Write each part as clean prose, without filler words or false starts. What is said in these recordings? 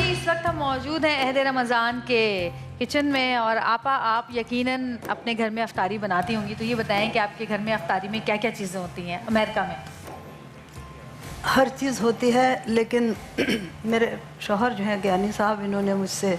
جی اس وقت ہم موجود ہیں عہد رمضان کے کچن میں اور آپا آپ یقیناً اپنے گھر میں افطاری بناتی ہوں گی تو یہ بتائیں کہ آپ کے گھر میں افطاری میں کیا کیا چیزیں ہوتی ہیں امریکہ میں؟ ہر چیز ہوتی ہے لیکن میرے شوہر جو ہیں گیانی صاحب انہوں نے مجھ سے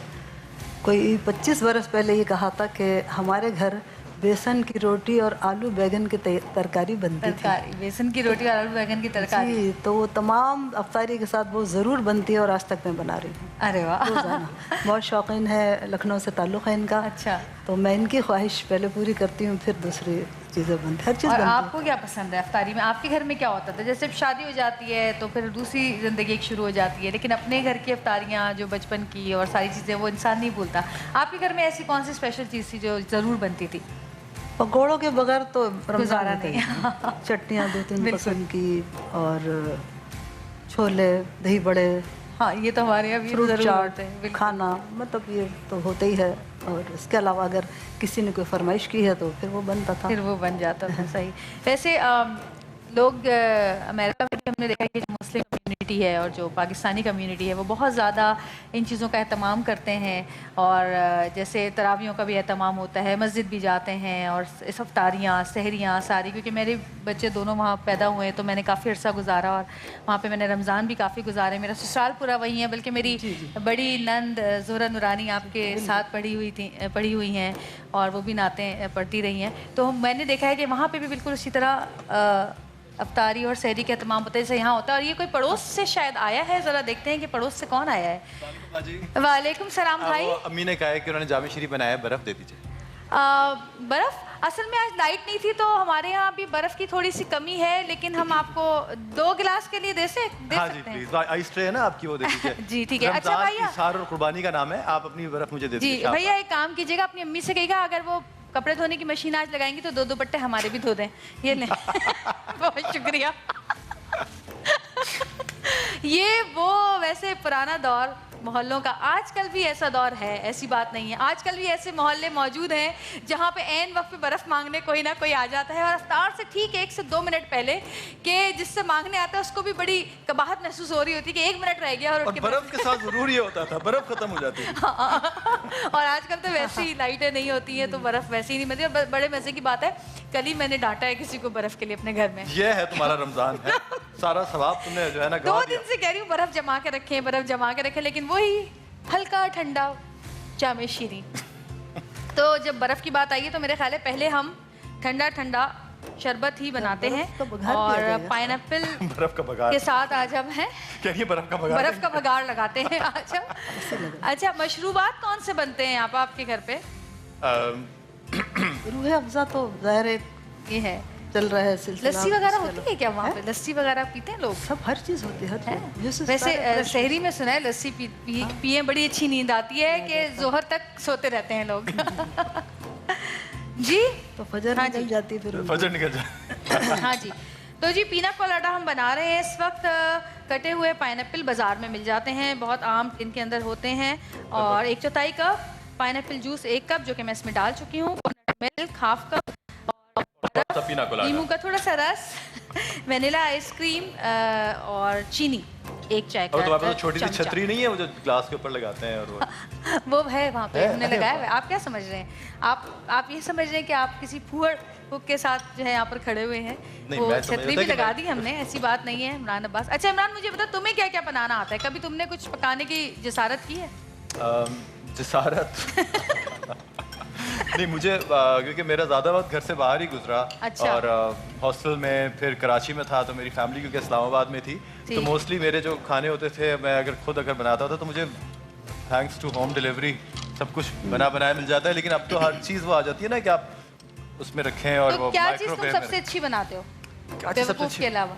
کوئی 25 برس پہلے یہ کہا تھا کہ ہمارے گھر بیسن کی روٹی اور آلو بیگن کی ترکاری بنتی تھی. بیسن کی روٹی اور آلو بیگن کی ترکاری جی تو وہ تمام افطاری کے ساتھ وہ ضرور بنتی ہے اور آج تک میں بنا رہی ہوں. ارے واہ روزانہ بہت شوقین ہے, لکھنؤ سے تعلق ہے ان کا. اچھا تو میں ان کی خواہش پہلے پوری کرتی ہوں پھر دوسری چیزیں بنتی, ہر چیز بنتی ہے. اور آپ کو کیا پسند ہے افطاری میں؟ آپ کے گھر میں کیا ہوتا تھا؟ جیسے شادی ہو جاتی ہے تو پھر دوسری زندگی ایک شروع ہو جاتی ہے, لیکن اپنے گھر کی افطاریاں جو بچپن کی اور ساری چیزیں وہ انسان نہیں بھولتا. آپ کے گھر میں ایسی کون سی اسپیشل چیز تھی جو ضرور بنتی تھی؟ پکوڑوں کے بغیر تو گزارا رمضان نہیں. چٹنیاں 2-3 قسم کی اور چھولے دہی بڑے, ہاں یہ تو ہمارے یہاں بھی فروٹ ضرور چاٹ, ہوتے ہیں. کھانا, مطلب یہ تو ہوتا ہی ہے. اور اس کے علاوہ اگر کسی نے کوئی فرمائش کی ہے تو پھر وہ بنتا تھا, پھر وہ بن جاتا تھا. صحیح. ویسے لوگ امریکہ میں ہم نے دیکھا کہ جو مسلم کمیونٹی ہے اور جو پاکستانی کمیونٹی ہے وہ بہت زیادہ ان چیزوں کا اہتمام کرتے ہیں, اور جیسے تراویحوں کا بھی اہتمام ہوتا ہے, مسجد بھی جاتے ہیں, اور اس افطاریاں سحریاں ساری, کیونکہ میرے بچے دونوں وہاں پیدا ہوئے ہیں تو میں نے کافی عرصہ گزارا اور وہاں پہ میں نے رمضان بھی کافی گزارے. میرا سسرال پورا وہی ہے, بلکہ میری بڑی نند زہرہ نورانی آپ کے ساتھ پڑھی ہوئی ہیں اور وہ بھی نعتیں پڑھتی رہی ہیں. تو میں نے دیکھا ہے کہ وہاں پہ بھی بالکل اسی طرح افطاری اور سحری کا اہتمام ہوتا ہے جیسے یہاں ہوتا ہے. اور یہ کوئی پڑوس سے شاید آیا ہے, ذرا دیکھتے ہیں کہ پڑوس سے کون آیا ہے. وعلیکم السلام بھائی. امی نے کہا ہے کہ انہوں نے جامع شریف بنایا ہے, برف دے دیجیے. برف اصل میں آج لائٹ نہیں تھی تو ہمارے یہاں بھی برف کی تھوڑی سی کمی ہے, لیکن ہم آپ کو 2 گلاس کے لیے دے سکتے ہیں. ہاں جی پلیز, آئس ٹرے ہے نا آپ کی, وہ دے دیجیے. جی ٹھیک ہے. اچھا بھیا, سار اور قربانی کا نام ہے, آپ اپنی برف مجھے دے دیجیے. جی بھیا ایک کام کیجیے گا, اپنی امی سے کہیے گا اگر وہ کپڑے دھونے کی مشین آج لگائیں گی تو 2 دوپٹے ہمارے بھی دھو دیں. یہ لیں. بہت شکریہ. یہ وہ ویسے پرانا دور محلوں کا, آج کل بھی ایسا دور ہے, ایسی بات نہیں ہے. آج کل بھی ایسے محلے موجود ہیں جہاں پہ عین وقت پہ برف مانگنے کوئی نہ کوئی آ جاتا ہے, اور افطار سے ٹھیک 1 سے 2 منٹ پہلے کہ جس سے مانگنے آتا ہے اس کو بھی بڑی قباحت محسوس ہو رہی ہوتی ہے کہ 1 منٹ رہ گیا. اور برف کے ساتھ ضرور یہ ہوتا تھا, برف ختم ہو جاتی ہے. اور آج کل تو ویسے ہی لائٹیں نہیں ہوتی ہیں تو برف ویسے ہی نہیں ملتی. اور بڑے مزے کی بات ہے, کل ہی میں نے ڈانٹا ہے کسی کو برف کے لیے اپنے گھر میں. یہ ہے تمہارا رمضان ہے, سارا ثواب تم نے جو ہے نا 2 دن سے کہہ رہی ہوں برف جما کے رکھیں, برف جما کے رکھیں, لیکن وہی ہلکا ٹھنڈا جامع شیریں. تو جب برف کی بات آئی ہے تو میرے خیال ہے پہلے ہم ٹھنڈا ٹھنڈا شربت ہی بناتے ہیں, اور پائن ایپل کے ساتھ آج ہم ہیں برف کا بھگاڑ لگاتے ہیں. اچھا مشروبات کون سے بنتے ہیں آپ کے گھر پہ؟ روح افزا تو ظاہر ہے یہ ہے, چل رہا ہے سلسلہ. لسی وغیرہ ہوتی ہے کیا وہاں پہ؟ لسی وغیرہ پیتے ہیں لوگ؟ سب ہر چیز ہوتی ہے, ہر چیز. ویسے سحری میں سنا ہے لسی پیئیں بڑی اچھی نیند آتی ہے کہ ظہر تک سوتے رہتے ہیں لوگ. جی تو فجر نکل جاتی ہے, پھر فجر نکل جاتی. ہاں جی. تو جی پینا کولاڈا ہم بنا رہے ہیں اس وقت. کٹے ہوئے پائن ایپل بازار میں مل جاتے ہیں, بہت عام ان کے اندر ہوتے ہیں, اور 1/4 cup pine apple juice, 1 cup جو کہ میں اس میں ڈال چکی ہوں, ملک 1/2 کپ, لیموں کا تھوڑا سا رس, وینیلا آئس کریم اور چینی 1 چائے کا. اور تمہارے پاس چھوٹی سی چھتری نہیں ہے وہ جو گلاس کے اوپر لگاتے ہیں؟ اور وہ ہے وہاں پہ ہم نے لگایا ہے. آپ کیا سمجھ رہے ہیں؟ آپ یہ سمجھ رہے ہیں کہ آپ کسی پھوڑ کے ساتھ جو ہے یہاں پر کھڑے ہوئے ہیں؟ وہ چھتری بھی لگا دی ہم نے, ایسی بات نہیں ہے. عمران عباس, اچھا عمران مجھے بتا تمہیں کیا کیا بنانا آتا ہے؟ کبھی تم نے کچھ پکانے کی جسارت کی ہے؟ جسارت نہیں, مجھے کیونکہ میرا زیادہ وقت گھر سے باہر ہی گزرا, اور ہاسٹل میں, پھر کراچی میں تھا, تو میری فیملی کیونکہ اسلام آباد میں تھی تو موسٹلی میرے جو کھانے ہوتے تھے میں اگر بناتا تھا تو مجھے تھینکس ٹو ہوم ڈیلیوری سب کچھ بنایا مل جاتا ہے. لیکن اب تو ہر چیز وہ آ جاتی ہے نا کہ آپ اس میں رکھیں, اور وہ کیا چیز تم سب سے اچھی بناتے ہو بیوقوف کے علاوہ؟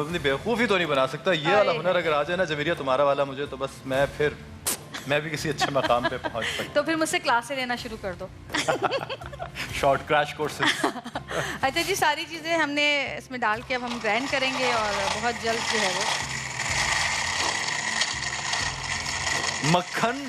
میں بیوقوفی تو نہیں بنا سکتا, یہ والا ہنر اگر آ جائے نا جویریہ تمہارا والا مجھے, تو بس میں بھی کسی اچھے مقام پہ پہنچ سکتا. تو پھر مجھ سے کلاسیں لینا شروع کر دو, شارٹ کریش کورسز. اچھا جی, ساری چیزیں ہم نے اس میں ڈال کے اب ہم گرائنڈ کریں گے, اور بہت جلد جو ہے وہ مکھن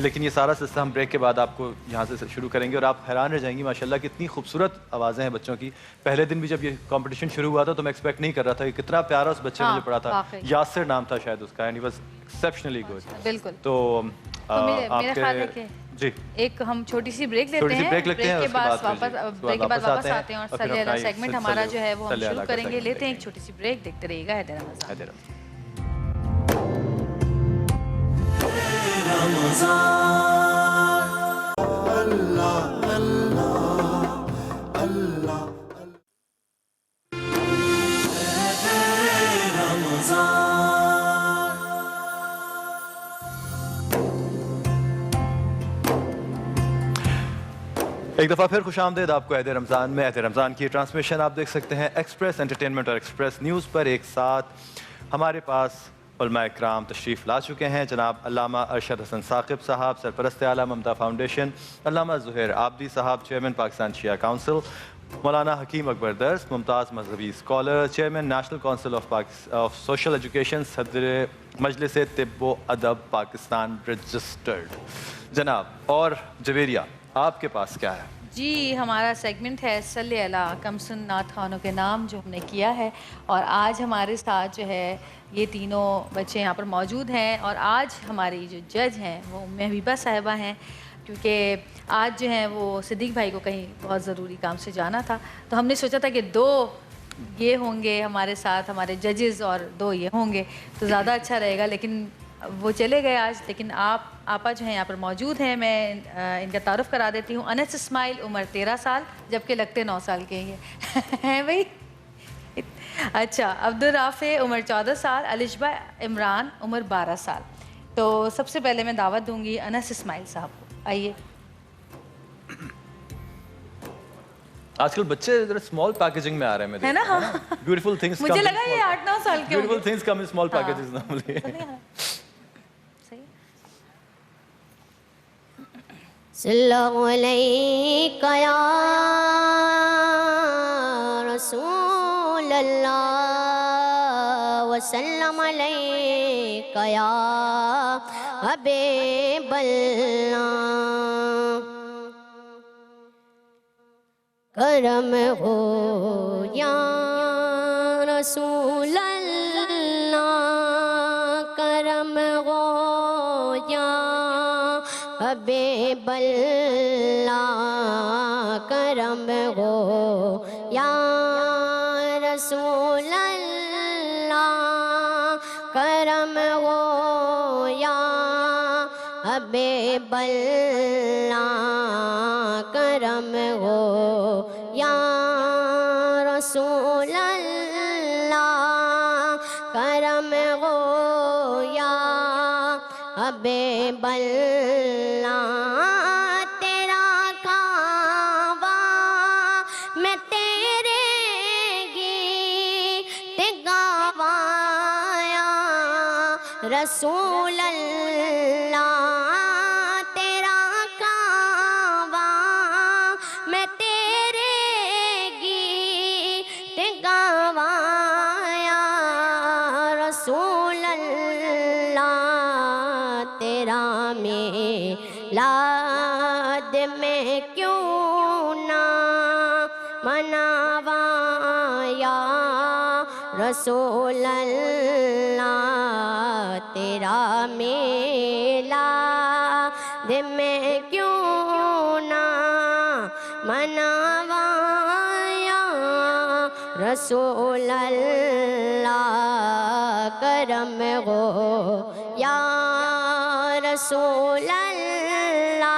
لیکن یہ سارا سلسلہ ہم بریک کے بعد آپ کو یہاں سے شروع کریں گے اور آپ حیران رہ جائیں گی ماشاءاللہ کتنی خوبصورت آوازیں ہیں بچوں کی. پہلے دن بھی جب یہ کمپٹیشن شروع ہوا تھا تو میں ایکسپیکٹ نہیں کر رہا تھا کہ کتنا پیارا اس بچے نے جو پڑھا تھا, یاسر نام تھا شاید اس کا, and he was exceptionally good. بالکل. تو میرا خیال ہے کہ جی ایک ہم چھوٹی سی بریک لیتے ہیں, بریک کے بعد واپس آتے ہیں اور صلی اللہ سیگمنٹ ہمارا جو ہے وہ ہم شروع کریں گے. لیتے ہیں ایک چھوٹی سی بریک, دیکھتے رہیے گا حیدر ایک دفعہ پھر خوش آمدید آپ کو عید رمضان میں. عید رمضان کی ٹرانسمیشن آپ دیکھ سکتے ہیں ایکسپریس انٹرٹینمنٹ اور ایکسپریس نیوز پر ایک ساتھ. ہمارے پاس علماء اکرام تشریف لا چکے ہیں. جناب علامہ ارشد حسن ثاقب صاحب, سرپرست اعلیٰ ممتا فاؤنڈیشن, علامہ زہیر عابدی صاحب, چیئرمین پاکستان شیعہ کونسل, مولانا حکیم اکبر درس, ممتاز مذہبی scholar, chairman national council of social education, صدر مجلس طب و ادب پاکستان رجسٹرڈ. جناب اور جویریہ, آپ کے پاس کیا ہے؟ جی, ہمارا سیگمنٹ ہے صلی اللہ کمسن نعت خوانوں کے نام جو ہم نے کیا ہے, اور آج ہمارے ساتھ جو ہے یہ تینوں بچے یہاں پر موجود ہیں. اور آج ہماری جو جج ہیں وہ ام حبیبہ صاحبہ ہیں, کیونکہ آج جو ہیں وہ صدیق بھائی کو کہیں بہت ضروری کام سے جانا تھا, تو ہم نے سوچا تھا کہ 2 یہ ہوں گے ہمارے ساتھ ہمارے ججز اور 2 یہ ہوں گے تو زیادہ اچھا رہے گا, لیکن وہ چلے گئے آج. لیکن آپا جو ہیں یہاں پر موجود ہیں, میں ان کا تعارف کرا دیتی ہوں. انس اسماعیل عمر 13 سال, جبکہ لگتے 9 سال کے ہیں بھائی. اچھا, عبدالرافع عمر 14 سال, الشبہ عمران عمر 12 سال. تو سب سے پہلے میں دعوت دوں گی انس اسماعیل صاحب کو, آئیے. آج کل بچے ادھر اسمال پیکیجنگ میں آ رہے ہیں, ہے نا, ہاں بیوٹیفل تھنگس, مجھے لگا یہ 8-9 سال کے ہوں گے. Beautiful things come in small packages normally. صلی اللہ علیکہ یا رسول اللہ وسلم علیکہ یا حبیب اللہ. کرم ہو یا رسول اللہ, کرم ہو یا حبیب اللہ, کرم ہو یا رسول اللہ, کرم ہو یا حبیب اللہ, کرم ہو یا رسول اللہ, کرم ہو یا حبیب اللہ. تیرا کعبہ میں تیرے گیت گوایا رسول اللہ, تیرا کعبہ میں تیرے گیت گوایا رسول اللہ. تیرا میلاد میں کیوں نہ مناواں یا رسول اللہ, تیرا میلاد میں کیوں نہ مناواں یا رسول اللہ. کرم ہو یا رسول اللہ,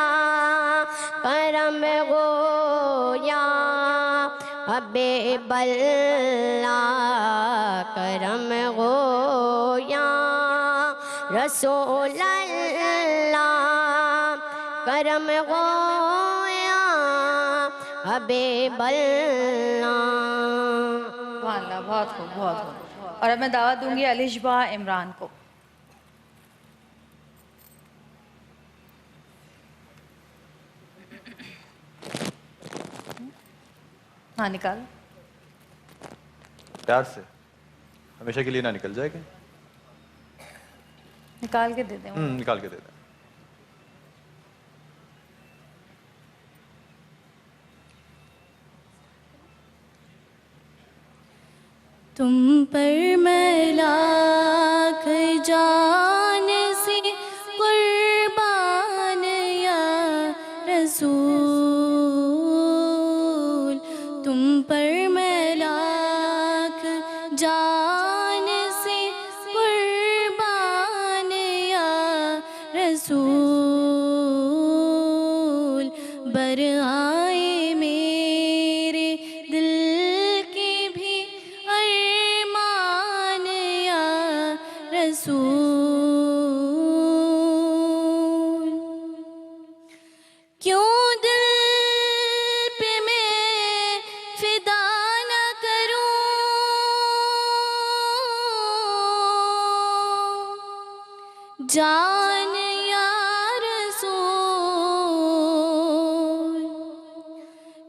کرم ہو یا حبیب اللہ, کرم ہو یا رسول اللہ, کرم ہو یا حبیب اللہ. سبحان اللہ, بہت خوب, بہت خوب. اور اب میں دعوت دوں گی الشبہ عمران کو. ہاں نکال, پیار سے, ہمیشہ کے لیے نہ نکل جائے گا. نکال کے دے دیں. نکال کے دے دیں. تم پر میں لاکھ جان سے قربان یا رسول، تم پر میں لاکھ جان سے قربان یا رسول، برآئے میرے دل کے بھی ارمان یا رسول، کیوں دل پہ میں فدا نہ کروں، جان یا رسول،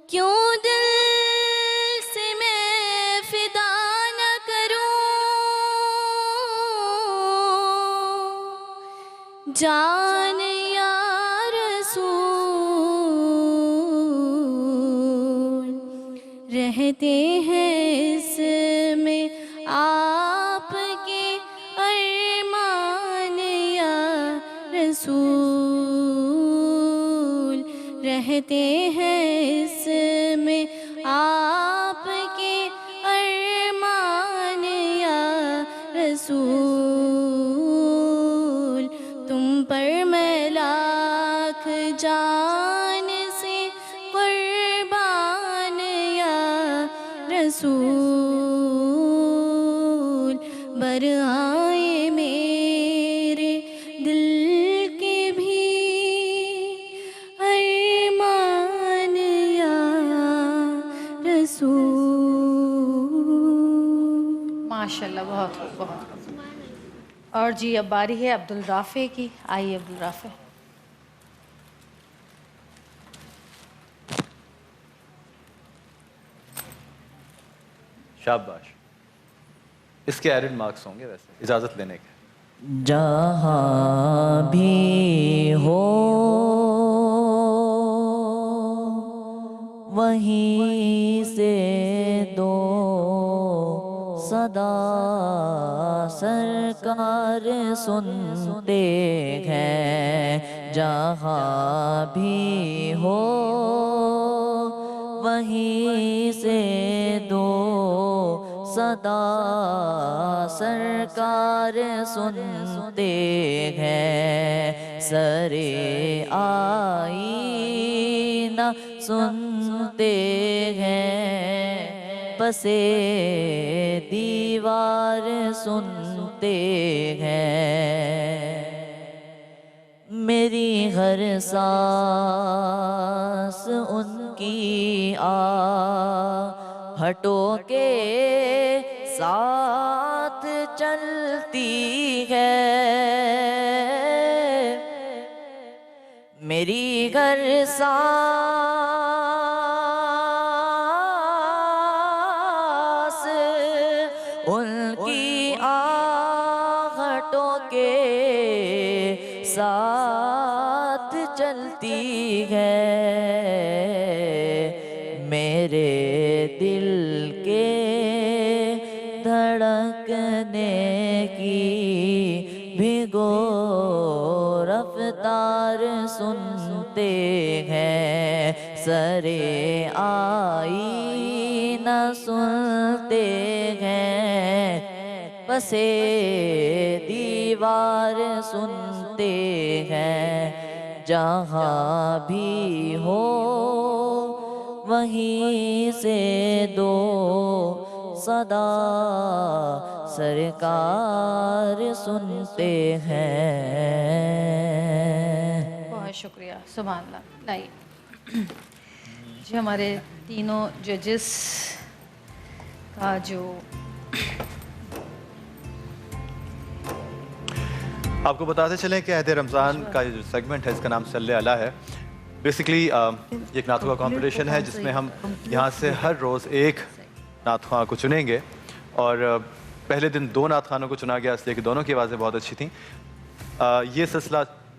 کیوں دل سے میں فدا نہ کروں، جان یا رسول، رہتے ہیں اس میں آپ کے ارمان یا رسول، رہتے ہیں اس میں آپ کے ارمان یا رسول، تم پر میں لاکھ جان سے قربان یا رسول، برآئے میرے دل کے بھی ارمان یا رسول۔ ماشاءاللہ، بہت خوب، بہت خوب۔ اور جی اب باری ہے عبدالرافع کی، آئیے عبدالرافع۔ شاباش، اس کے ایڈڈ مارکس ہوں گے ویسے اجازت لینے کے۔ جہاں بھی ہو وہیں سے دو صدا سرکار سنتے ہیں، جہاں بھی ہو وہیں سے دو صدا سرکار سنتے ہیں، سرے آئینہ سنتے ہیں، پسے دیوار سنتے ہیں، میری ہر سانس ان کی آہٹوں کے ساتھ چلتی ہے، میری ہر سانس ان کی آہٹوں کے ساتھ چلتی ہے، میرے دل کے دھڑکنے کی بھی گو رفتار سنتے ہیں، سرے آئینہ سنتے ہیں، پسے دیوار سنتے ہیں، جہاں بھی ہو وہیں سے دو صدا سرکار سنتے ہیں۔ بہت شکریہ، سبحان اللہ۔ لائیے جی ہمارے تینوں ججز کا جو آپ کو بتاتے چلیں کہ عہد رمضان کا جو سیگمنٹ ہے اس کا نام صلی اللہ ہے۔ بیسیکلی یہ ایک نعت خواں کمپٹیشن ہے جس میں ہم یہاں سے ہر روز ایک نعت خواں کو چنیں گے، اور پہلے دن 2 نعت خوانوں کو چنا گیا اس لیے کہ دونوں کی آوازیں بہت اچھی تھیں۔ یہ سلسلہ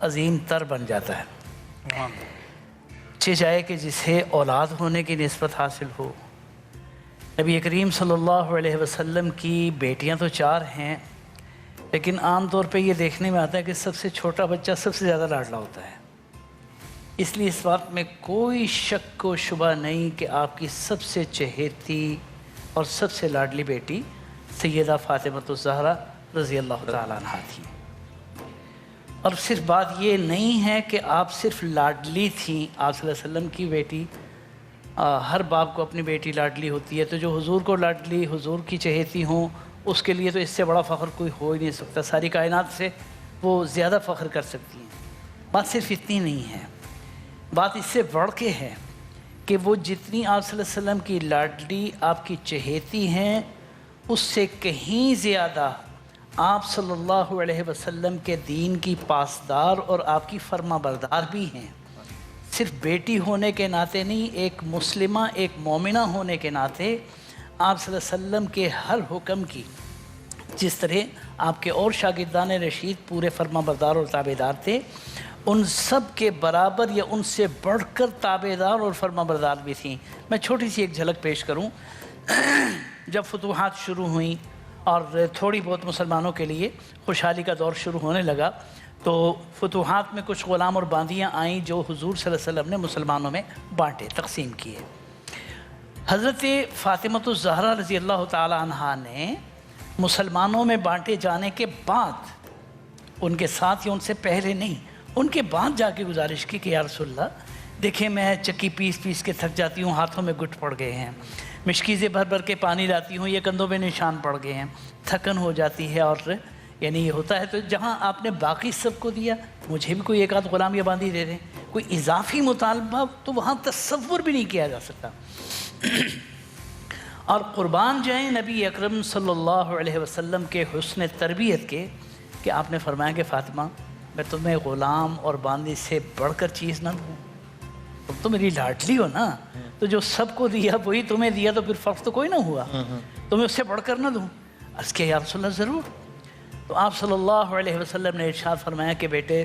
عظیم تر بن جاتا ہے۔ چیز آئے کہ جسے اولاد ہونے کی نسبت حاصل ہو۔ نبی کریم صلی اللہ علیہ وسلم کی بیٹیاں تو 4 ہیں، لیکن عام طور پہ یہ دیکھنے میں آتا ہے کہ سب سے چھوٹا بچہ سب سے زیادہ لاڈلا ہوتا ہے۔ اس لیے اس بات میں کوئی شک و شبہ نہیں کہ آپ کی سب سے چہیتی اور سب سے لاڈلی بیٹی سیدہ فاطمہ الزہرا رضی اللہ تعالیٰ عنہ تھی۔ اور صرف بات یہ نہیں ہے کہ آپ صرف لاڈلی تھیں، آپ صلی اللہ علیہ وسلم کی بیٹی، ہر باپ کو اپنی بیٹی لاڈلی ہوتی ہے، تو جو حضور کو لاڈلی، حضور کی چہیتی ہوں، اس کے لیے تو اس سے بڑا فخر کوئی ہو ہی نہیں سکتا۔ ساری کائنات سے وہ زیادہ فخر کر سکتی ہیں۔ بات صرف اتنی نہیں ہے، بات اس سے بڑھ کے ہے کہ وہ جتنی آپ صلی اللہ علیہ وسلم کی لاڈلی، آپ کی چہیتی ہیں، اس سے کہیں زیادہ آپ صلی اللہ علیہ وسلم کے دین کی پاسدار اور آپ کی فرما بردار بھی ہیں۔ صرف بیٹی ہونے کے ناطے نہیں، ایک مسلمہ، ایک مومنہ ہونے کے ناطے آپ صلی اللہ علیہ وسلم کے ہر حکم کی، جس طرح آپ کے اور شاگردان رشید پورے فرما بردار اور تابعدار تھے، ان سب کے برابر یا ان سے بڑھ کر تابعدار اور فرما بردار بھی تھیں۔ میں چھوٹی سی ایک جھلک پیش کروں۔ جب فتوحات شروع ہوئیں اور تھوڑی بہت مسلمانوں کے لیے خوشحالی کا دور شروع ہونے لگا، تو فتوحات میں کچھ غلام اور باندیاں آئیں جو حضور صلی اللہ علیہ وسلم نے مسلمانوں میں بانٹے، تقسیم کیے۔ حضرت فاطمہ الزہرا رضی اللہ تعالی عنہا نے مسلمانوں میں بانٹے جانے کے بعد، ان کے ساتھ یا ان سے پہلے نہیں، ان کے بعد جا کے گزارش کی کہ یا رسول اللہ دیکھیں میں چکی پیس پیس کے تھک جاتی ہوں، ہاتھوں میں گھٹ پڑ گئے ہیں، مشکیزیں بھر بھر کے پانی لاتی ہوں، یہ کندھوں پہ نشان پڑ گئے ہیں، تھکن ہو جاتی ہے، اور یعنی یہ ہوتا ہے، تو جہاں آپ نے باقی سب کو دیا مجھے بھی کوئی ایک آدھ غلام یا باندی دے دیں، کوئی اضافی مطالبہ تو وہاں تصور بھی نہیں کیا جا سکتا۔ اور قربان جائیں نبی اکرم صلی اللہ علیہ وسلم کے حسن تربیت کے کہ آپ نے فرمایا کہ فاطمہ میں تمہیں غلام اور باندی سے بڑھ کر چیز نہ دوں، تم تو میری لاڈلی ہو نا، تو جو سب کو دیا وہی تمہیں دیا، تو پھر فرق تو کوئی نہ ہوا، تمہیں اس سے بڑھ کر نہ دوں۔ عرض کیا یا رسول اللہ ضرور۔ تو آپ صلی اللہ علیہ وسلم نے ارشاد فرمایا کہ بیٹے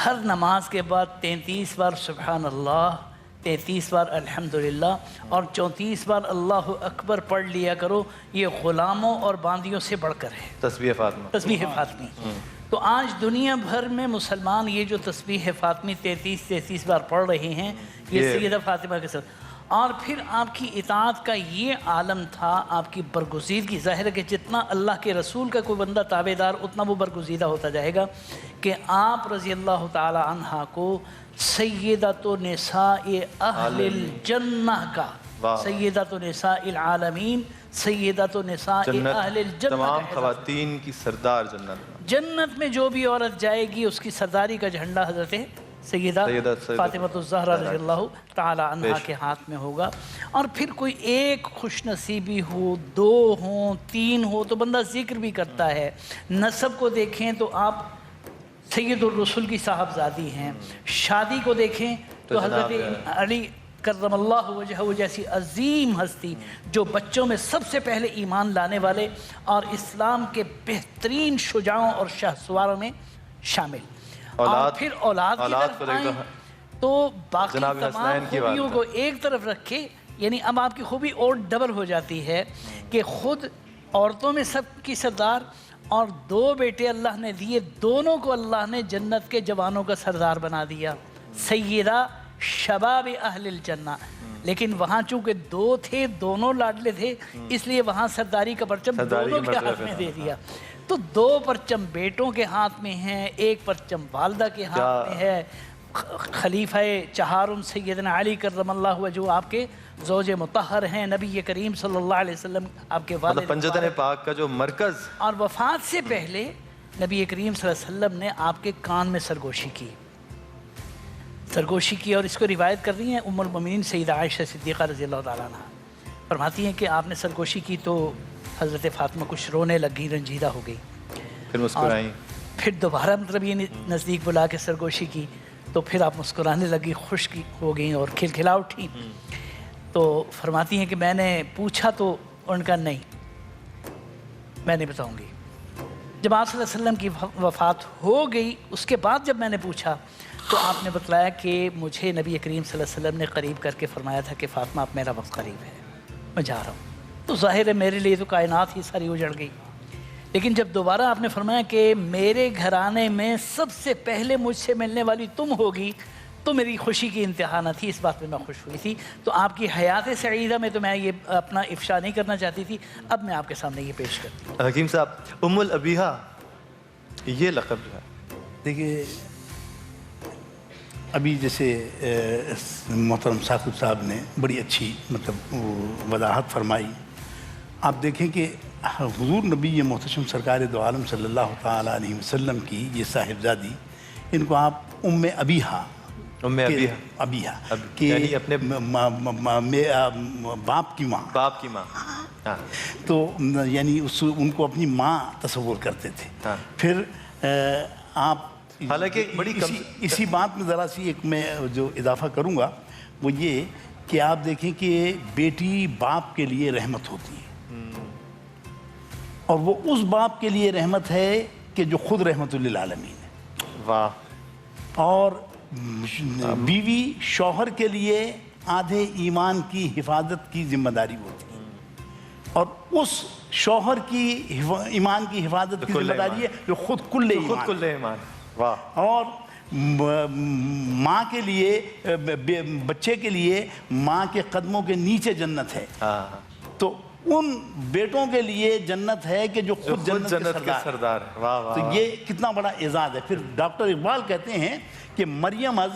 ہر نماز کے بعد 33 بار سبحان اللہ، 33 بار الحمدللہ اور 34 بار اللہ اکبر پڑھ لیا کرو، یہ غلاموں اور باندیوں سے بڑھ کر ہے۔ تسبیح فاطمہ، تسبیح فاطمی۔ تو آج دنیا بھر میں مسلمان یہ جو تسبیح فاطمی 33 بار پڑھ رہے ہیں، یہ سیدہ فاطمہ کے ساتھ، اور پھر آپ کی اطاعت کا یہ عالم تھا، آپ کی برگزیدگی، ظاہر ہے کہ جتنا اللہ کے رسول کا کوئی بندہ تابعدار اتنا وہ برگزیدہ ہوتا جائے گا، کہ آپ رضی اللہ تعالی عنہ کو سیدۃ نساء اہل الجنہ کا، سیدۃ نساء العالمین، سیدۃ نساء اہل الجنہ، تمام خواتین کی سردار جنت میں جو بھی عورت جائے گی اس کی سرداری کا جھنڈا حضرت سیدہ فاطمہ الزہرا رضی اللہ تعالی عنہ کے ہاتھ میں ہوگا۔ اور پھر کوئی ایک خوش نصیبی ہو، 2 ہوں، 3 ہو تو بندہ ذکر بھی کرتا ہے۔ نسب کو دیکھیں تو آپ سید الرسول کی صاحبزادی ہیں، شادی کو دیکھیں تو حضرت علی کرم اللہ وجہہ جیسی عظیم ہستی جو بچوں میں سب سے پہلے ایمان لانے والے اور اسلام کے بہترین شجاعوں اور شہسواروں میں شامل، اور پھر اولاد کی طرف آئیں تو باقی تمام خوبیوں کو ایک طرف رکھے، یعنی اب آپ کی خوبی اور ڈبل ہو جاتی ہے کہ خود عورتوں میں سب کی سردار، اور 2 بیٹے اللہ نے دیے، دونوں کو اللہ نے جنت کے جوانوں کا سردار بنا دیا، سیدہ شباب اہل الجنہ۔ لیکن وہاں چونکہ 2 تھے، دونوں لاڈلے تھے، اس لیے وہاں سرداری کا پرچم دونوں کے ہاتھ میں دے دیا۔ تو 2 پرچم بیٹوں کے ہاتھ میں ہیں، 1 پرچم والدہ کے ہاتھ میں ہے۔ خلیفہ چہارم سیدنا علی کرم اللہ وجہہ آپ کے زوج مطہر ہیں، نبی کریم صلی اللہ علیہ وسلم آپ کے والد، پنجتن پاک کا جو مرکز۔ اور وفات سے پہلے نبی کریم صلی اللہ علیہ وسلم نے آپ کے کان میں سرگوشی کی، اور اس کو روایت کر رہی ہیں ام المومنین سیدہ عائشہ صدیقہ رضی اللہ تعالیٰ عنہ، فرماتی ہیں کہ آپ نے سرگوشی کی تو حضرت فاطمہ کچھ رونے لگی، رنجیدہ ہو گئی، پھر مسکرائیں، پھر دوبارہ مطلب یہ نزدیک بلا کے سرگوشی کی تو پھر آپ مسکرانے لگی، خوش ہو گئیں اور کھلکھلا اٹھی۔ تو فرماتی ہیں کہ میں نے پوچھا تو ان کا نہیں، میں نہیں بتاؤں گی، جب آپ صلی اللہ علیہ وسلم کی وفات ہو گئی اس کے بعد جب میں نے پوچھا تو آپ نے بتلایا کہ مجھے نبی کریم صلی اللہ علیہ وسلم نے قریب کر کے فرمایا تھا کہ فاطمہ اب میرا وقت قریب ہے، میں جا رہا ہوں۔ تو ظاہر ہے میرے لیے تو کائنات ہی ساری اجڑ گئی، لیکن جب دوبارہ آپ نے فرمایا کہ میرے گھرانے میں سب سے پہلے مجھ سے ملنے والی تم ہوگی، تو میری خوشی کی انتہا نہ تھی، اس بات میں خوش ہوئی تھی۔ تو آپ کی حیات سعیدہ میں تو میں یہ اپنا افشا نہیں کرنا چاہتی تھی، اب میں آپ کے سامنے یہ پیش کرتی ہوں۔ حکیم صاحب، ام الابیہ یہ لقب جو ہے، دیکھیے ابھی جیسے محترم ثاقب صاحب نے بڑی اچھی وضاحت فرمائی، آپ دیکھیں کہ حضور نبی محتشم سرکار دو عالم صلی اللہ تعالیٰ علیہ وسلم کی یہ صاحبزادی، ان کو آپ ام ابیہا کہ یعنی اپنے باپ کی ماں، تو یعنی ان کو اپنی ماں تصور کرتے تھے۔ پھر آپ حالانکہ بڑی اسی بات میں ذرا سی ایک میں جو اضافہ کروں گا وہ یہ کہ آپ دیکھیں کہ بیٹی باپ کے لیے رحمت ہوتی ہے، اور وہ اس باپ کے لیے رحمت ہے کہ جو خود رحمت للعالمین ہے۔ واہ۔ اور بیوی شوہر کے لیے آدھے ایمان کی حفاظت کی ذمہ داری ہوتی ہے، اور اس شوہر کی ایمان کی حفاظت کی ذمہ داری ہے جو خود کل ایمان۔ واہ۔ اور ماں کے لیے، بچے کے لیے ماں کے قدموں کے نیچے جنت ہے، تو ان بیٹوں کے لیے جنت ہے کہ جو خود جنت کے سردار ہے۔ تو یہ کتنا بڑا اعزاز ہے۔ پھر ڈاکٹر اقبال کہتے ہیں کہ مریم از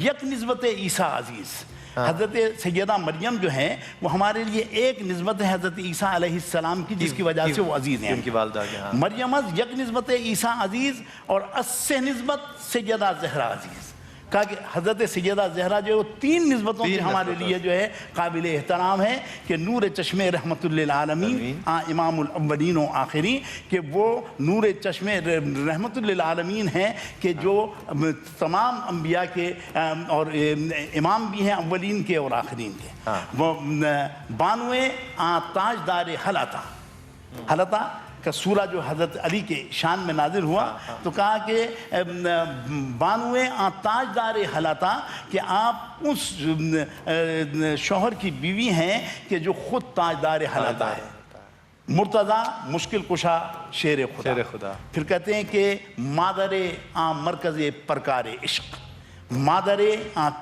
یک نسبت عیسیٰ عزیز، حضرت سیدہ مریم جو ہیں وہ ہمارے لیے ایک نسبت ہے حضرت عیسیٰ علیہ السلام کی، جس کی وجہ سے وہ عزیز ہیں۔ مریم از یک نسبت عیسیٰ عزیز اور اس سے نسبت سیدہ زہرا عزیز، کہا کہ حضرت سیدہ زہرا جو ہے وہ تین نسبتوں سے ہمارے لیے جو ہے قابل احترام ہے، کہ نور چشم رحمت للعالمین امام الاولین و آخرین، کہ وہ نور چشم رحمت للعالمین ہیں کہ جو تمام انبیاء کے اور امام بھی ہیں اولین کے اور آخرین کے۔ وہ بانوے تاجدار حلطہ کا سورہ جو حضرت علی کے شان میں نازل ہوا، تو کہا کہ بانوے تاجدار حلطہ، کہ آپ اس شوہر کی بیوی ہیں کہ جو خود تاجدار حلطہ ہے۔ مرتضی مشکل کشا شیر خدا۔ پھر کہتے ہیں کہ مادر مرکز پرکار عشق، مادر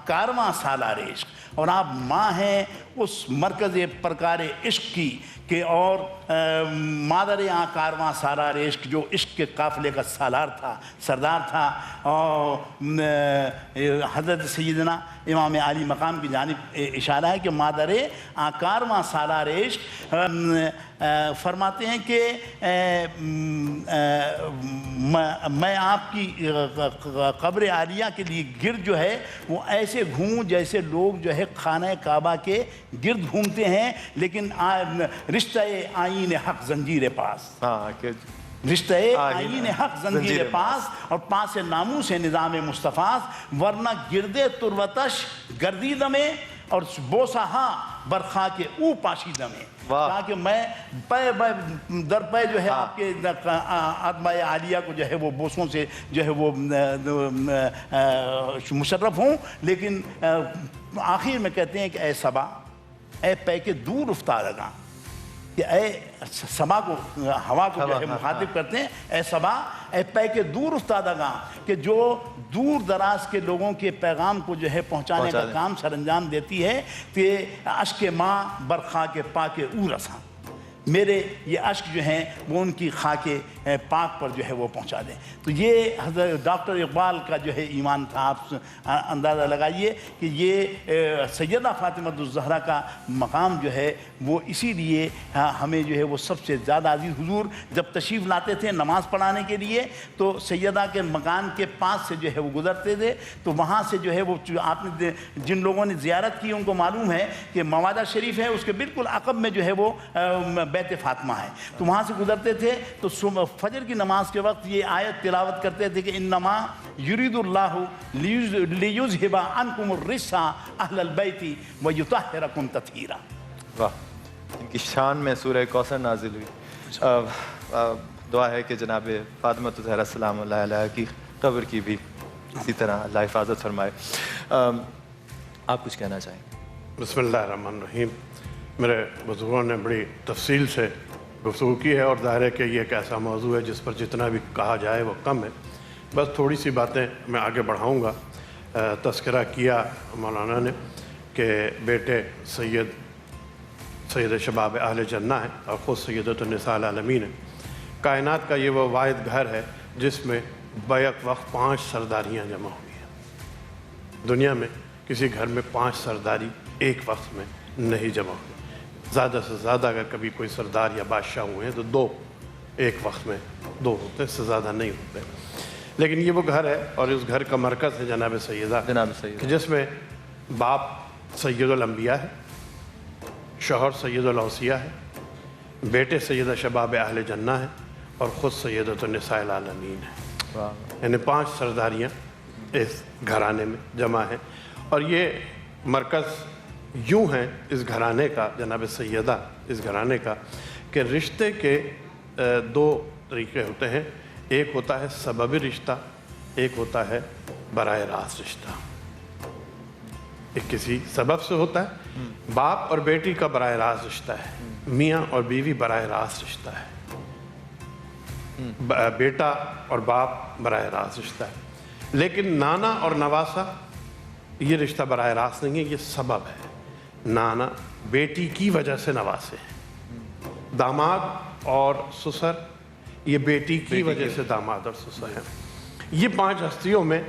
کارواں سالار عشق، اور آپ ماں ہیں اس مرکز پرکار عشق کی، کہ اور مادر کارواں سالار عشق جو عشق کے قافلے کا سالار تھا، سردار تھا۔ اور حضرت سیدنا امام عالی مقام کی جانب اشارہ ہے کہ مادر کارواں سالار عشق فرماتے ہیں کہ میں آپ کی قبر عالیہ کے لیے گرد جو ہے وہ ایسے گھوموں جیسے لوگ جو ہے خانہ کعبہ کے گرد گھومتے ہیں، لیکن رشتہ آئین حق زنجیر پاس، رشتہ آئین حق زنجیر پاس، اور پاس ناموس نظام مصطفیٰ، ورنہ گردے تروتش گردید میں اور بوسہا برخا کے او پاشیدہ میں۔ کہا کہ میں در پے جو ہے آپ کے آدمہ عالیہ کو جو ہے وہ بوسوں سے جو ہے وہ مشرف ہوں، لیکن آخر میں کہتے ہیں کہ اے صبا، اے پے کے دور افتادگاں، کہ اے سما کو، ہوا کو جو ہے مخاطب کرتے ہیں، اے صبا اے پے کے دور افتادگاں، کہ جو دور دراز کے لوگوں کے پیغام کو جو ہے پہنچانے کا کام سر انجام دیتی ہے، کہ اشک ماں برخاک پاک او رساں، میرے یہ اشک جو ہیں وہ ان کی خاک پاک پر جو ہے وہ پہنچا دیں۔ تو یہ حضرت ڈاکٹر اقبال کا جو ہے ایمان تھا۔ آپ اندازہ لگائیے کہ یہ سیدہ فاطمہ الزہرا کا مقام جو ہے وہ اسی لیے ہمیں جو ہے وہ سب سے زیادہ عزیز۔ حضور جب تشریف لاتے تھے نماز پڑھانے کے لیے تو سیدہ کے مکان کے پاس سے جو ہے وہ گزرتے تھے، تو وہاں سے جو ہے وہ آپ نے جن لوگوں نے زیارت کی ان کو معلوم ہے کہ موادہ شریف ہے، اس کے بالکل عقب میں جو ہے وہ بیت فاطمہ ہے، تو وہاں سے گزرتے تھے تو فجر کی نماز کے وقت یہ آیت تلاوت کرتے تھے کہ انما یرید اللہ لیذھب عنکم الرجس اہل البیت ویطہرکم تطہیرا۔ واہ، ان کی شان میں سورہ کوثر نازل ہوئی۔ دعا ہے کہ جناب فاطمہ زہرا سلام اللہ علیہ کی قبر کی بھی اسی طرح اللہ حفاظت فرمائے. آپ کچھ کہنا چاہیں؟ بسم اللہ الرحمن الرحیم. میرے بزرگوں نے بڑی تفصیل سے گفتگو کی ہے اور ظاہر ہے کہ یہ ایک ایسا موضوع ہے جس پر جتنا بھی کہا جائے وہ کم ہے. بس تھوڑی سی باتیں میں آگے بڑھاؤں گا. تذکرہ کیا مولانا نے کہ بیٹے سید شباب اہل جنہ ہے اور خود سیدۃ النساء العالمین ہے. کائنات کا یہ وہ واحد گھر ہے جس میں بیک وقت 5 سرداریاں جمع ہوئی ہیں. دنیا میں کسی گھر میں 5 سرداری ایک وقت میں نہیں جمع ہوئی. زیادہ سے زیادہ اگر کبھی کوئی سردار یا بادشاہ ہوئے ہیں تو 2 ایک وقت میں 2 ہوتے ہیں، اس سے زیادہ نہیں ہوتے. لیکن یہ وہ گھر ہے اور اس گھر کا مرکز ہے جناب سیدہ، جس میں باپ سید الانبیاء ہے، شوہر سید الاوصیاء ہے، بیٹے سیدہ شباب اہل جنہ ہے اور خود سیدۃ النساء العالمین ہے. یعنی 5 سرداریاں اس گھرانے میں جمع ہیں. اور یہ مرکز یوں ہیں اس گھرانے کا جناب سیدہ، اس گھرانے کا کہ رشتے کے 2 طریقے ہوتے ہیں. ایک ہوتا ہے سببی رشتہ، ایک ہوتا ہے براہ راست رشتہ. ایک کسی سبب سے ہوتا ہے. باپ اور بیٹی کا براہ راست رشتہ ہے، میاں اور بیوی براہ راست رشتہ ہے، بیٹا اور باپ براہ راست رشتہ ہے. لیکن نانا اور نواسا یہ رشتہ براہ راست نہیں ہے، یہ سبب ہے. نانا بیٹی کی وجہ سے نواسے ہیں، داماد اور سسر یہ بیٹی کی وجہ سے داماد اور سسر ہیں. یہ 5 ہستیوں میں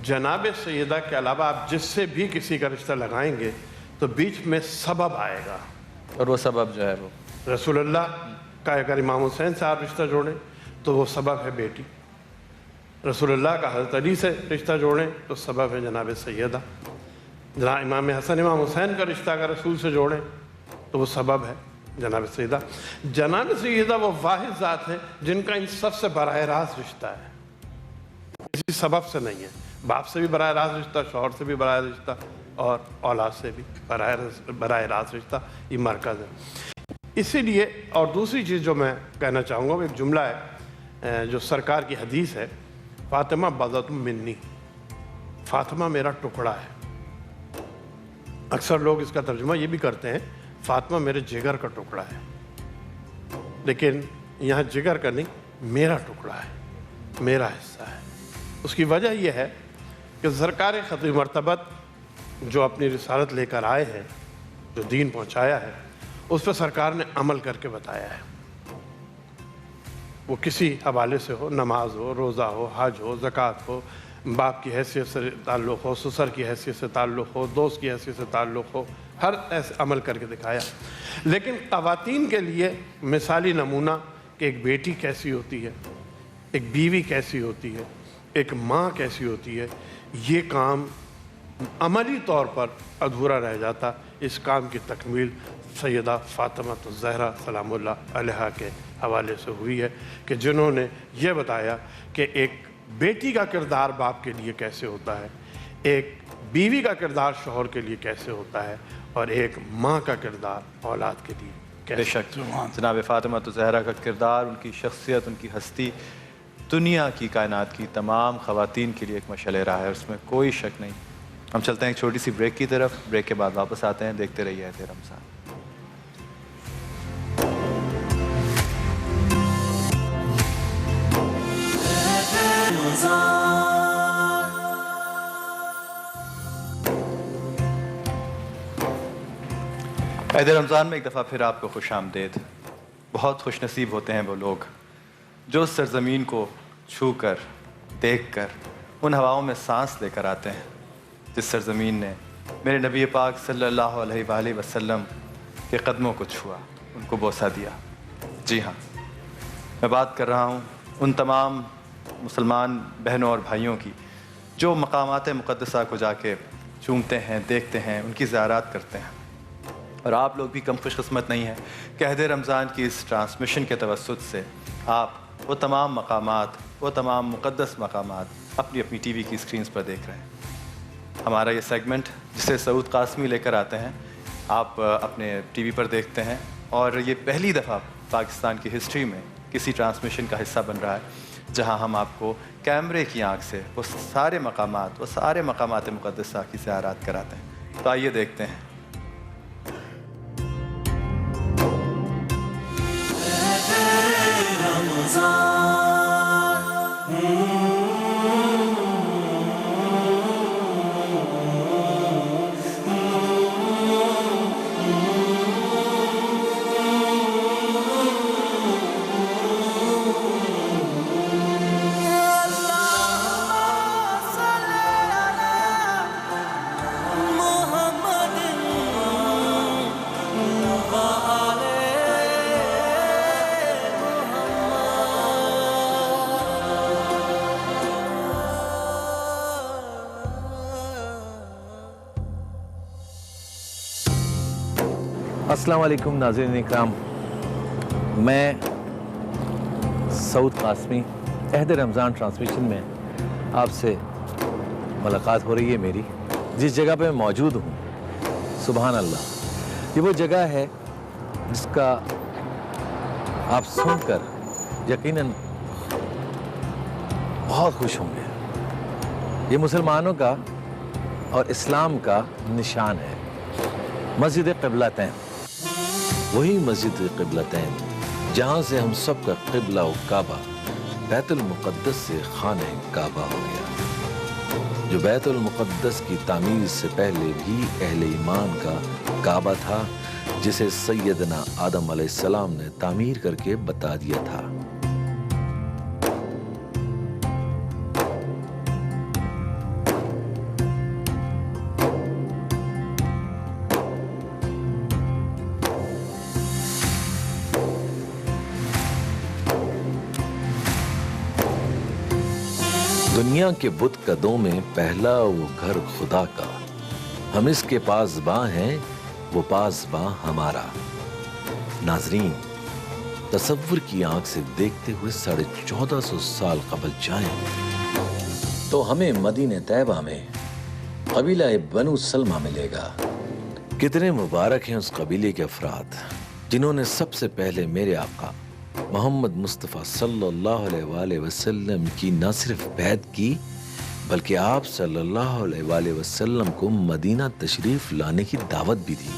جناب سیدہ کے علاوہ آپ جس سے بھی کسی کا رشتہ لگائیں گے تو بیچ میں سبب آئے گا. اور وہ سبب جو ہے وہ رسول اللہ کا اگر امام حسین سے آپ رشتہ جوڑیں تو وہ سبب ہے بیٹی. رسول اللہ کا حضرت علی سے رشتہ جوڑیں تو سبب ہے جناب سیدہ. جناب امام حسن امام حسین کا رشتہ اگر رسول سے جوڑیں تو وہ سبب ہے جناب سیدہ. جناب سیدہ وہ واحد ذات ہے جن کا ان سب سے براہ راست رشتہ ہے، کسی سبب سے نہیں ہے. باپ سے بھی براہ راست رشتہ، شوہر سے بھی براہ راست رشتہ اور اولاد سے بھی براہ راست رشتہ. یہ مرکز ہے. اسی لیے اور دوسری چیز جو میں کہنا چاہوں گا وہ ایک جملہ ہے جو سرکار کی حدیث ہے، فاطمہ بضعۃ منی، فاطمہ میرا ٹکڑا ہے. اکثر لوگ اس کا ترجمہ یہ بھی کرتے ہیں فاطمہ میرے جگر کا ٹکڑا ہے، لیکن یہاں جگر کا نہیں، میرا ٹکڑا ہے، میرا حصہ ہے. اس کی وجہ یہ ہے کہ سرکار ختم مرتبت جو اپنی رسالت لے کر آئے ہیں، جو دین پہنچایا ہے، اس پہ سرکار نے عمل کر کے بتایا ہے. وہ کسی حوالے سے ہو، نماز ہو، روزہ ہو، حج ہو، زکوٰۃ ہو، باپ کی حیثیت سے تعلق ہو، سسر کی حیثیت سے تعلق ہو، دوست کی حیثیت سے تعلق ہو، ہر ایسے عمل کر کے دکھایا. لیکن خواتین کے لیے مثالی نمونہ کہ ایک بیٹی کیسی ہوتی ہے، ایک بیوی کیسی ہوتی ہے، ایک ماں کیسی ہوتی ہے، یہ کام عملی طور پر ادھورا رہ جاتا. اس کام کی تکمیل سیدہ فاطمہ الزہرا سلام اللہ علیہا کے حوالے سے ہوئی ہے کہ جنہوں نے یہ بتایا کہ ایک بیٹی کا کردار باپ کے لیے کیسے ہوتا ہے، ایک بیوی کا کردار شوہر کے لیے کیسے ہوتا ہے، اور ایک ماں کا کردار اولاد کے لیے کیسے. بے شک جناب فاطمہ الزہرا کا کردار، ان کی شخصیت، ان کی ہستی دنیا کی، کائنات کی تمام خواتین کے لیے ایک مشعل راہ ہے، اس میں کوئی شک نہیں. ہم چلتے ہیں ایک چھوٹی سی بریک کی طرف. بریک کے بعد واپس آتے ہیں. دیکھتے رہیے اہل رمضان. عید رمضان میں ایک دفعہ پھر آپ کو خوش آمدید. بہت خوش نصیب ہوتے ہیں وہ لوگ جو اس سرزمین کو چھو کر، دیکھ کر، ان ہواؤں میں سانس لے کر آتے ہیں جس سرزمین نے میرے نبی پاک صلی اللہ علیہ وآلہ وسلم کے قدموں کو چھوا، ان کو بوسہ دیا. جی ہاں، میں بات کر رہا ہوں ان تمام مسلمان بہنوں اور بھائیوں کی جو مقامات مقدسہ کو جا کے چومتے ہیں، دیکھتے ہیں، ان کی زیارات کرتے ہیں. اور آپ لوگ بھی کم خوش قسمت نہیں ہیں کہ عید رمضان کی اس ٹرانسمیشن کے توسط سے آپ وہ تمام مقامات، وہ تمام مقدس مقامات اپنی اپنی ٹی وی کی اسکرینز پر دیکھ رہے ہیں. ہمارا یہ سیگمنٹ جسے سعود قاسمی لے کر آتے ہیں، آپ اپنے ٹی وی پر دیکھتے ہیں. اور یہ پہلی دفعہ پاکستان کی ہسٹری میں کسی ٹرانسمیشن کا حصہ بن رہا ہے جہاں ہم آپ کو کیمرے کی آنکھ سے وہ سارے مقامات مقدسہ کی زیارات کراتے ہیں. تو آئیے دیکھتے ہیں. السلام علیکم ناظرین اکرام، میں سعود قاسمی عہد رمضان ٹرانسمیشن میں آپ سے ملاقات ہو رہی ہے میری. جس جگہ پہ میں موجود ہوں، سبحان اللہ، یہ وہ جگہ ہے جس کا آپ سن کر یقیناً بہت خوش ہوں گے. یہ مسلمانوں کا اور اسلام کا نشان ہے، مسجد قبلتین. وہی مسجد قبلتین جہاں سے ہم سب کا قبلہ و کعبہ بیت المقدس سے خانہ کعبہ ہو گیا، جو بیت المقدس کی تعمیر سے پہلے بھی اہل ایمان کا کعبہ تھا، جسے سیدنا آدم علیہ السلام نے تعمیر کر کے بتا دیا تھا. دنیا کے بت قدوں میں پہلا وہ گھر خدا کا، ہم اس کے پاسباں ہیں، وہ پاسباں ہمارا. ناظرین، تصور کی آنکھ سے دیکھتے ہوئے 1450 سال قبل جائیں تو ہمیں مدینہ طیبہ میں قبیلہ بنو سلمہ ملے گا. کتنے مبارک ہیں اس قبیلے کے افراد جنہوں نے سب سے پہلے میرے آقا محمد مصطفیٰ صلی اللہ علیہ وآلہ وسلم کی نہ صرف بیعت کی، بلکہ آپ صلی اللہ علیہ وآلہ وسلم کو مدینہ تشریف لانے کی دعوت بھی دی.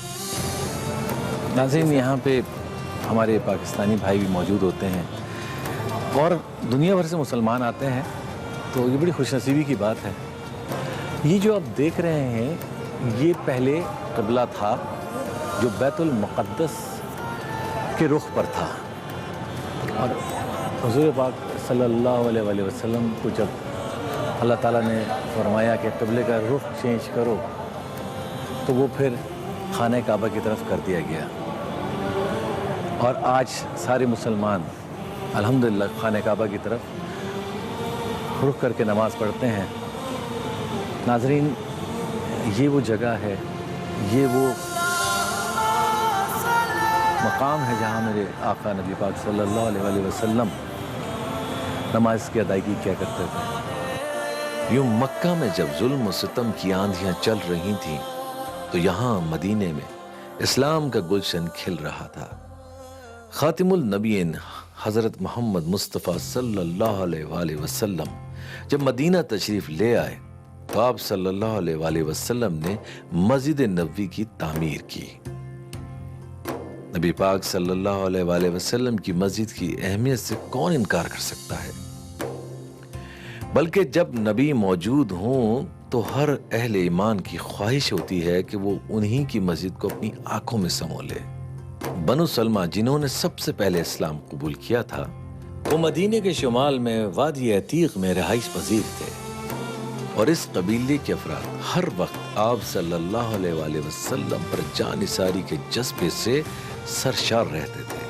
ناظرین، یہاں پہ ہمارے پاکستانی بھائی بھی موجود ہوتے ہیں اور دنیا بھر سے مسلمان آتے ہیں، تو یہ بڑی خوش نصیبی کی بات ہے. یہ جو آپ دیکھ رہے ہیں، یہ پہلے قبلہ تھا جو بیت المقدس کے رخ پر تھا، اور حضور پاک صلی اللہ علیہ وآلہ وسلم کو جب اللہ تعالیٰ نے فرمایا کہ قبلے کا رخ چینج کرو، تو وہ پھر خانہ کعبہ کی طرف کر دیا گیا، اور آج سارے مسلمان الحمدللہ خانہ کعبہ کی طرف رخ کر کے نماز پڑھتے ہیں. ناظرین، یہ وہ جگہ ہے، یہ وہ مقام ہے جہاں میرے آقا نبی پاک صلی اللہ علیہ وآلہ وسلم نماز کی ادائیگی کیا کرتے تھے. یوں مکہ میں جب ظلم و ستم کی آندھیاں چل رہی تھیں، تو یہاں مدینے میں اسلام کا گلشن کھل رہا تھا. خاتم النبیین حضرت محمد مصطفیٰ صلی اللہ علیہ وآلہ وسلم جب مدینہ تشریف لے آئے تو آپ صلی اللہ علیہ وآلہ وسلم نے مسجد نبوی کی تعمیر کی. نبی پاک صلی اللہ علیہ وآلہ وسلم کی مسجد کی اہمیت سے کون انکار کر سکتا ہے؟ بلکہ جب نبی موجود ہوں تو ہر اہل ایمان کی خواہش ہوتی ہے کہ وہ انہی کی مسجد کو اپنی آنکھوں میں سمو لے. بنو سلمہ جنہوں نے سب سے پہلے اسلام قبول کیا تھا، وہ مدینے کے شمال میں وادی عتیق میں رہائش پذیر تھے، اور اس قبیلے کے افراد ہر وقت آپ صلی اللہ علیہ وآلہ وسلم پر جانثاری کے جذبے سے سرشار رہتے تھے.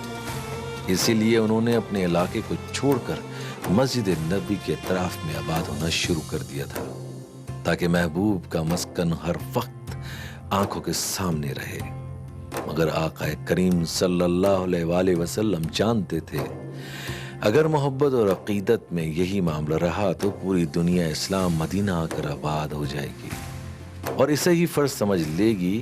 اسی لیے انہوں نے اپنے علاقے کو چھوڑ کر مسجد نبی کے اطراف میں آباد ہونا شروع کر دیا تھا، تاکہ محبوب کا مسکن ہر وقت آنکھوں کے سامنے رہے. مگر آقا کریم صلی اللہ علیہ وآلہ وسلم جانتے تھے اگر محبت اور عقیدت میں یہی معاملہ رہا تو پوری دنیا اسلام مدینہ آ کر آباد ہو جائے گی، اور اسے ہی فرض سمجھ لے گی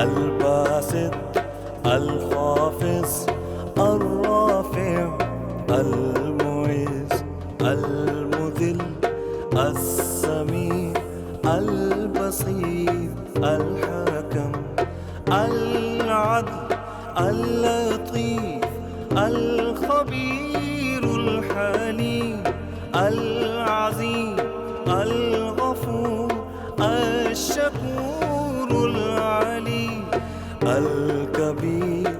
الباسط الخافض الرافع المعز المذل السميع البصير الحكم العدل اللطيف الخبير الحليم العظيم الغفور الشكور العليم الكبير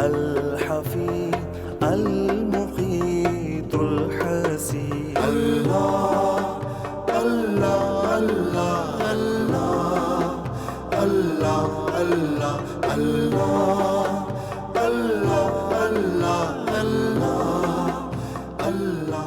الحفيظ المقيت الحسيب. الله الله الله الله الله الله الله الله الله الله الله.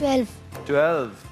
12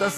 10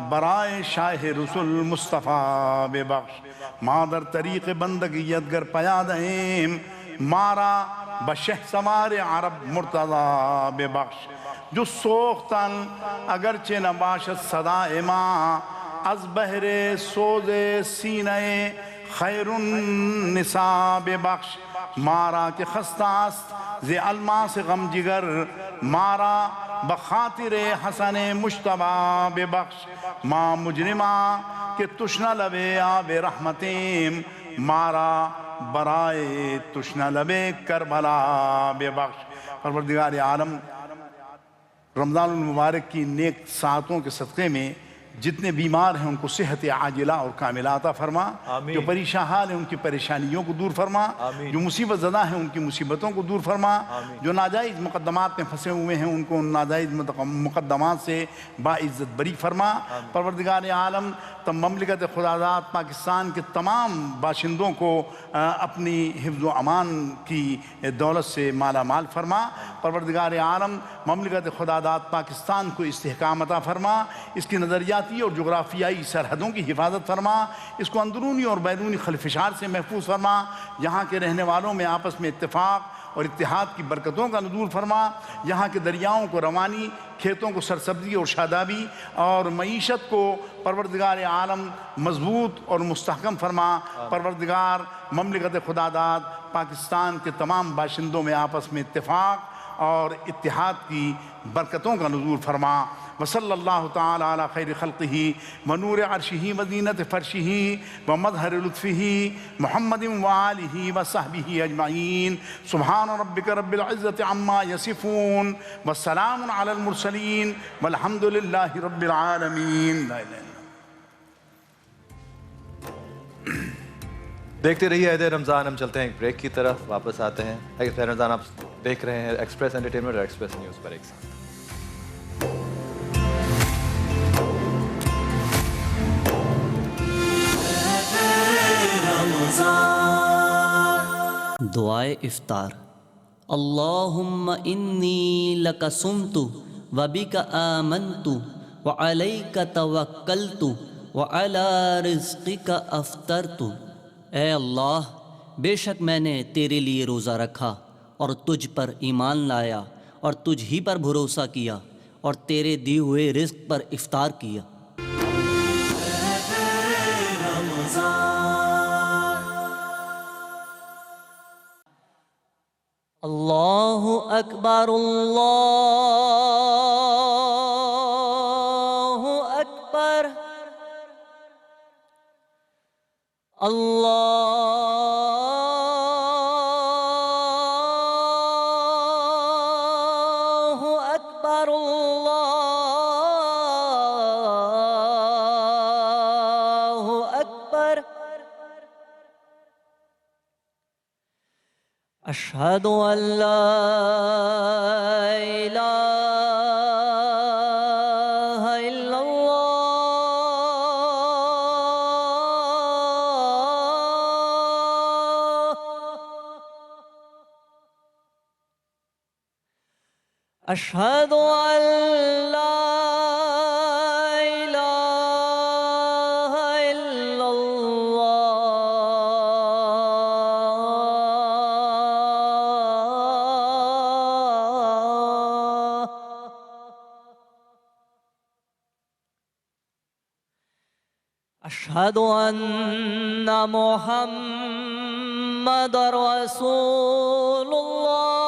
برائے شاہ رسول مصطفیٰ بے بخش ماں در طریق بندگیت گر پیاد ایم مارا بشہ سوار عرب مرتضی بے بخش جو سوختن اگرچہ نباشت صدا ماں از بہر سوز سینہ خیر النساء بے بخش مارا کہ خستاست زی الماس غم جگر مارا بخاطر حسن مشتبہ بے بخش ماں مجرمہ کہ تشنہ لبے آب رحمتیم مارا برائے تشنہ لبے کربلا بے بخش پروردگار عالم رمضان المبارک کی نیک ساعتوں کے صدقے میں جتنے بیمار ہیں ان کو صحت عاجلہ اور کاملہ عطا فرما جو پریشان حال ہیں ان کی پریشانیوں کو دور فرما جو مصیبت زدہ ہیں ان کی مصیبتوں کو دور فرما جو ناجائز مقدمات میں پھنسے ہوئے ہیں ان کو ان ناجائز مقدمات سے باعزت بری فرما پروردگار عالم تم مملکت خداداد پاکستان کے تمام باشندوں کو اپنی حفظ و امان کی دولت سے مالا مال فرما پروردگار عالم مملکت خداداد پاکستان کو استحکام عطا فرما اس کی نظریاتی اور جغرافیائی سرحدوں کی حفاظت فرما اس کو اندرونی اور بیرونی خلفشار سے محفوظ فرما یہاں کے رہنے والوں میں آپس میں اتفاق اور اتحاد کی برکتوں کا نزول فرما یہاں کے دریاؤں کو روانی کھیتوں کو سرسبزی اور شادابی اور معیشت کو پروردگار عالم مضبوط اور مستحکم فرما پروردگار مملکت خداداد پاکستان کے تمام باشندوں میں آپس میں اتفاق اور اتحاد کی برکتوں کا نزول فرما وصلی اللہ تعالی علی خیر خلقہ ونور عرشہ وزینت فرشہ ومظہر لطفہ محمد وآلہ وصحبہ اجمعین سبحان ربک رب العزت عما یصفون والسلام علی المرسلین والحمد للہ رب العالمین لا الہ الا دیکھتے رہیے عید رمضان ہم چلتے ہیں ایک بریک کی طرف واپس آتے ہیں عید رمضان آپ دیکھ رہے ہیں ایکسپریس انٹرٹینمنٹ اور ایکسپریس نیوز پر ایک ساتھ دعائے افطار اللہم انی لک صمت وبک آمنت وعلیک توکلت وعلی رزقک افطرت اے اللہ بے شک میں نے تیرے لیے روزہ رکھا اور تجھ پر ایمان لایا اور تجھ ہی پر بھروسہ کیا اور تیرے دی ہوئے رزق پر افطار کیا اللہ اکبر اللہ اکبر اللہ اکبر اللہ اکبر اشہد ان لا الہ الا اللہ اشہد ان لا الہ الا اللہ اشہد ان محمد رسول اللہ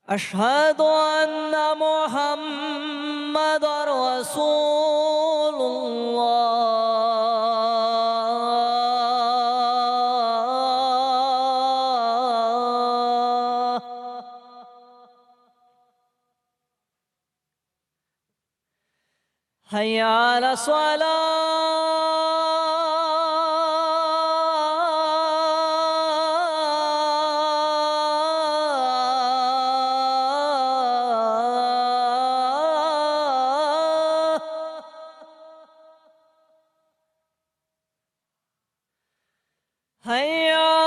اشہد ان محمد رسول اللہ حی علی الصلاة حی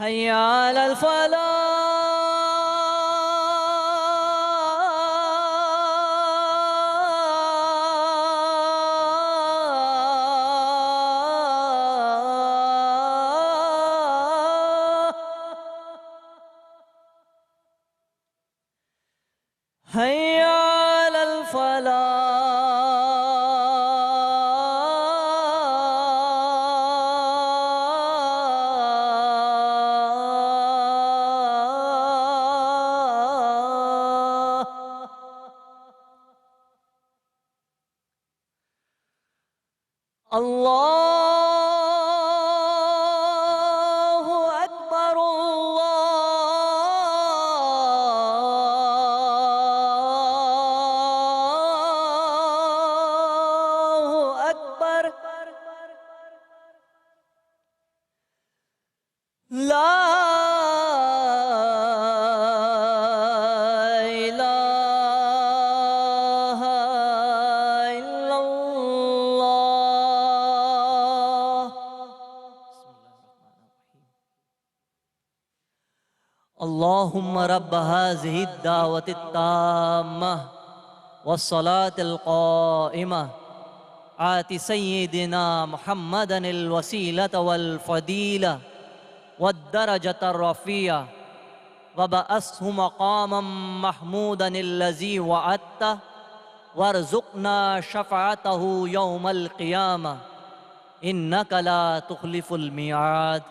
حي على الفلاح حي على الفلاح الله أكبر الله أكبر لا إله إلا الله اللهم رب هذه الدعوة التامة والصلاة القائمة آت سيدنا محمدا الوسيلة والفضيلة والدرجة الرفيعة وبعثه مقاما محمودا الذي وعدته وارزقنا شفاعته يوم القيامة إنك لا تخلف الميعاد